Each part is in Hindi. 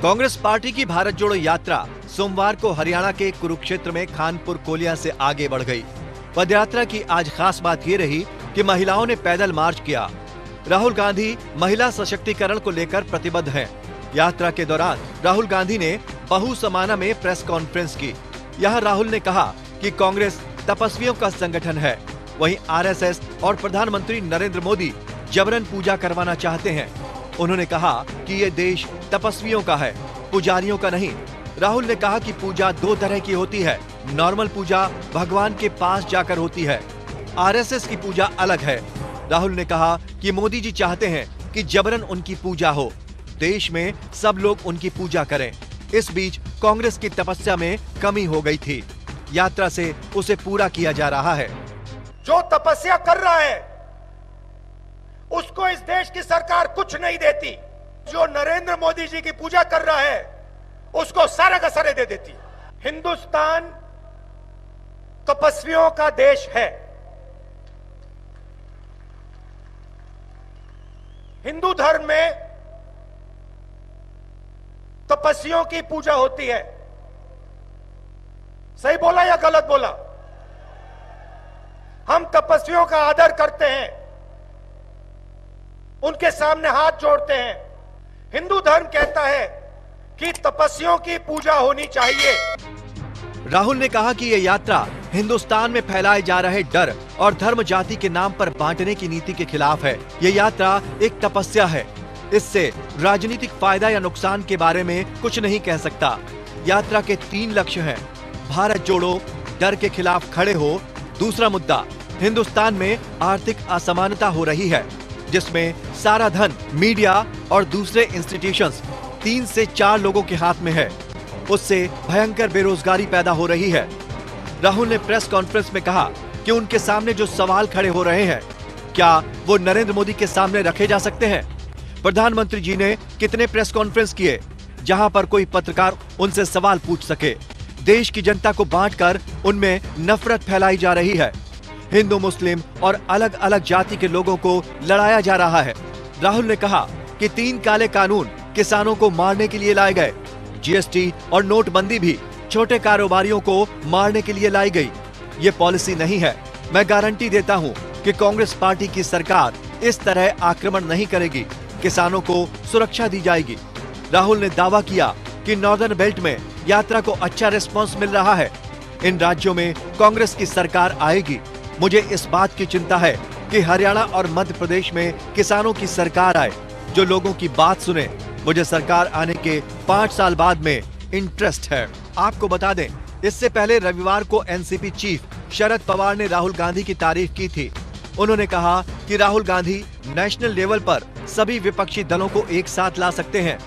कांग्रेस पार्टी की भारत जोड़ो यात्रा सोमवार को हरियाणा के कुरुक्षेत्र में खानपुर कोलिया से आगे बढ़ गई। पदयात्रा की आज खास बात ये रही कि महिलाओं ने पैदल मार्च किया। राहुल गांधी महिला सशक्तिकरण को लेकर प्रतिबद्ध हैं। यात्रा के दौरान राहुल गांधी ने बहु समाना में प्रेस कॉन्फ्रेंस की। यहाँ राहुल ने कहा कि कांग्रेस तपस्वियों का संगठन है, वहीं आरएसएस और प्रधानमंत्री नरेंद्र मोदी जबरन पूजा करवाना चाहते हैं। उन्होंने कहा कि ये देश तपस्वियों का है, पुजारियों का नहीं। राहुल ने कहा कि पूजा दो तरह की होती है, नॉर्मल पूजा भगवान के पास जाकर होती है, आरएसएस की पूजा अलग है। राहुल ने कहा कि मोदी जी चाहते हैं कि जबरन उनकी पूजा हो, देश में सब लोग उनकी पूजा करें। इस बीच कांग्रेस की तपस्या में कमी हो गई थी, यात्रा से उसे पूरा किया जा रहा है। जो तपस्या कर रहा है उसको इस देश की सरकार कुछ नहीं देती। जो नरेंद्र मोदी जी की पूजा कर रहा है उसको सारे का सारे दे देती। हिंदुस्तान तपस्वियों का देश है। हिंदू धर्म में तपस्वियों की पूजा होती है। सही बोला या गलत बोला? हम तपस्वियों का आदर करते हैं, उनके सामने हाथ जोड़ते हैं। हिंदू धर्म कहता है कि तपस्वियों की पूजा होनी चाहिए। राहुल ने कहा कि ये यात्रा हिंदुस्तान में फैलाए जा रहे डर और धर्म जाति के नाम पर बांटने की नीति के खिलाफ है। ये यात्रा एक तपस्या है, इससे राजनीतिक फायदा या नुकसान के बारे में कुछ नहीं कह सकता। यात्रा के 3 लक्ष्य हैं। भारत जोड़ो, डर के खिलाफ खड़े हो। दूसरा मुद्दा, हिंदुस्तान में आर्थिक असमानता हो रही है, जिसमें सारा धन मीडिया और दूसरे इंस्टीट्यूशंस 3 से 4 लोगों के हाथ में है। उससे भयंकर बेरोजगारी पैदा हो रही है। राहुल ने प्रेस कॉन्फ्रेंस में कहा कि उनके सामने जो सवाल खड़े हो रहे हैं, क्या वो नरेंद्र मोदी के सामने रखे जा सकते हैं? प्रधानमंत्री जी ने कितने प्रेस कॉन्फ्रेंस किए जहां पर कोई पत्रकार उनसे सवाल पूछ सके? देश की जनता को बांटकर उनमें नफरत फैलाई जा रही है। हिंदू, मुस्लिम और अलग अलग जाति के लोगों को लड़ाया जा रहा है। राहुल ने कहा कि 3 काले कानून किसानों को मारने के लिए लाए गए। जीएसटी और नोटबंदी भी छोटे कारोबारियों को मारने के लिए लाई गई। ये पॉलिसी नहीं है। मैं गारंटी देता हूं कि कांग्रेस पार्टी की सरकार इस तरह आक्रमण नहीं करेगी। किसानों को सुरक्षा दी जाएगी। राहुल ने दावा किया कि नॉर्दर्न बेल्ट में यात्रा को अच्छा रिस्पांस मिल रहा है। इन राज्यों में कांग्रेस की सरकार आएगी। मुझे इस बात की चिंता है कि हरियाणा और मध्य प्रदेश में किसानों की सरकार आए, जो लोगों की बात सुने। मुझे सरकार आने के 5 साल बाद में इंटरेस्ट है। आपको बता दें, इससे पहले रविवार को एनसीपी चीफ शरद पवार ने राहुल गांधी की तारीफ की थी। उन्होंने कहा कि राहुल गांधी नेशनल लेवल पर सभी विपक्षी दलों को एक साथ ला सकते हैं।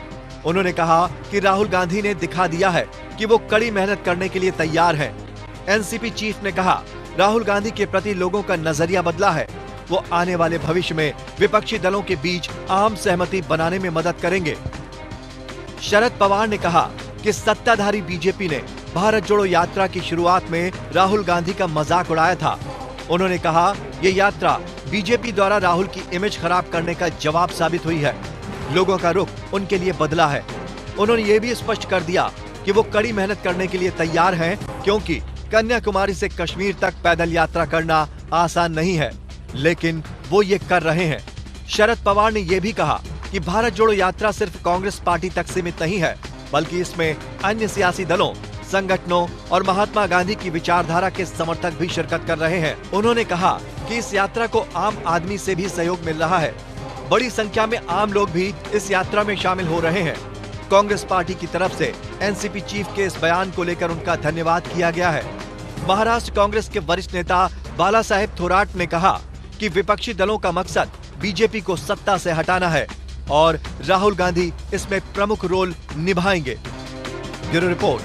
उन्होंने कहा कि राहुल गांधी ने दिखा दिया है कि वो कड़ी मेहनत करने के लिए तैयार हैं। एनसीपी चीफ ने कहा, राहुल गांधी के प्रति लोगों का नजरिया बदला है। वो आने वाले भविष्य में विपक्षी दलों के बीच आम सहमति बनाने में मदद करेंगे। शरद पवार ने कहा कि सत्ताधारी बीजेपी ने भारत जोड़ो यात्रा की शुरुआत में राहुल गांधी का मजाक उड़ाया था। उन्होंने कहा, ये यात्रा बीजेपी द्वारा राहुल की इमेज खराब करने का जवाब साबित हुई है। लोगों का रुख उनके लिए बदला है। उन्होंने ये भी स्पष्ट कर दिया कि वो कड़ी मेहनत करने के लिए तैयार हैं, क्योंकि कन्याकुमारी से कश्मीर तक पैदल यात्रा करना आसान नहीं है, लेकिन वो ये कर रहे हैं। शरद पवार ने यह भी कहा कि भारत जोड़ो यात्रा सिर्फ कांग्रेस पार्टी तक सीमित नहीं है, बल्कि इसमें अन्य सियासी दलों, संगठनों और महात्मा गांधी की विचारधारा के समर्थक भी शिरकत कर रहे हैं। उन्होंने कहा कि इस यात्रा को आम आदमी से भी सहयोग मिल रहा है। बड़ी संख्या में आम लोग भी इस यात्रा में शामिल हो रहे हैं। कांग्रेस पार्टी की तरफ से एनसीपी चीफ के इस बयान को लेकर उनका धन्यवाद किया गया है। महाराष्ट्र कांग्रेस के वरिष्ठ नेता बाला साहेब थोराट ने कहा कि विपक्षी दलों का मकसद बीजेपी को सत्ता से हटाना है और राहुल गांधी इसमें प्रमुख रोल निभाएंगे। Bureau report.